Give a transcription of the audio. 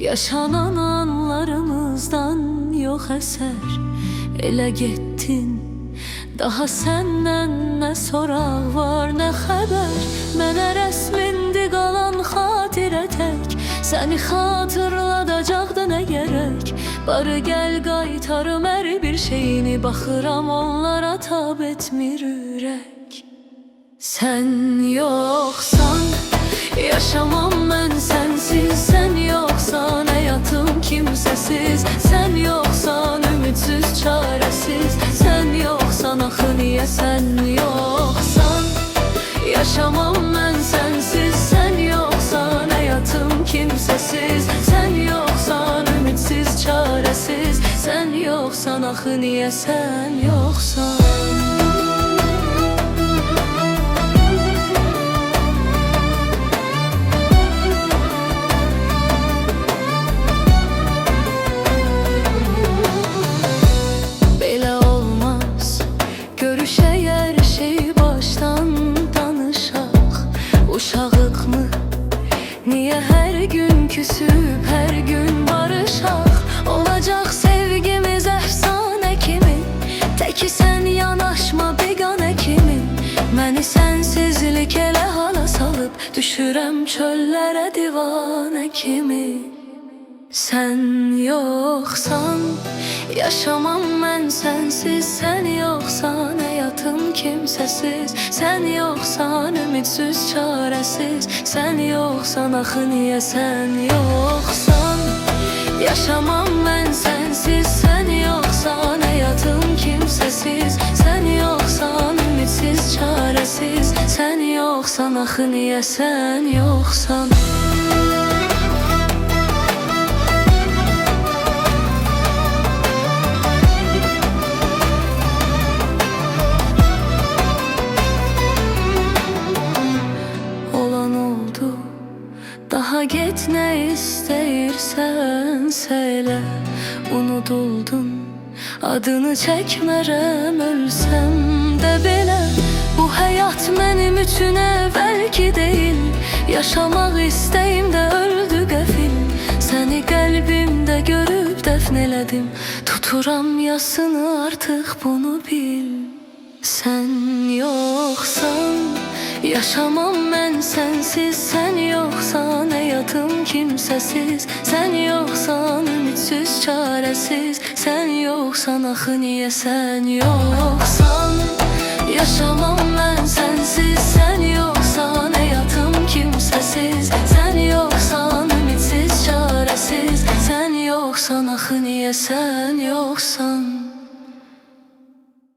Yaşanan anlarımızdan yok eser. Elə gettin, daha səndən nə soraq var, nə xəbər. Mənə rəsmindi qalan xatirə tək, səni xatırladacaqdı nə gərək. Barı gəl qaytarım hər bir şeyini, baxıram onlara tab etmir ürək. Sən yoxsan, yaşamam mən sənsiz. Sən yoxsan, həyatım kimsəsiz. Sən yoxsan, ümidsiz, çarəsiz. Sən yoxsan, axı niyə sən yoxsan? Yaşamam mən sənsiz. Sən yoxsan, həyatım kimsəsiz. Sən yoxsan, ümidsiz, çarəsiz. Sən yoxsan, axı niyə sən yoxsan? Niye her gün küsüp her gün barışaq? Olacak sevgimiz efsane kimi, teki sen yanaşma begane kimi. Məni sənsizlik elə hala salıb, düşürəm çöllərə divane kimi. Sen yoksan, yaşamam mən sənsiz. Sen yoksan, həyatım kimsəsiz. Sen yoksan, ümidsiz, çarəsiz. Sen yoksan, axı niyə sən yoksan? Yaşamam mən sənsiz. Sen yoksan, həyatım kimsəsiz. Sen yoksan, ümidsiz, çarəsiz. Sen yoksan, axı niyə sən yoksan? Daha get nə istəyirsən söylə. Unuduldun, adını çəkmərəm, ölsəm də belə. Bu həyat mənim üçün əvvəlki deyil. Yaşamaq istəyimdə öldü qəfil. Səni qəlbimdə görüb dəfn elədim. Tuturam yasını, artıq bunu bil. Sən yoxsan, yaşamam mən sənsiz. Sən yoxsan, həyatım kimsəsiz. Sən yoxsan, ümidsiz, çarəsiz. Sən yoxsan, axı niyə sən yoxsan? Yaşamam mən sənsiz. Sən yoxsan, həyatım kimsəsiz. Sən yoxsan, ümidsiz, çarəsiz. Sən yoxsan, axı niyə sən yoxsan?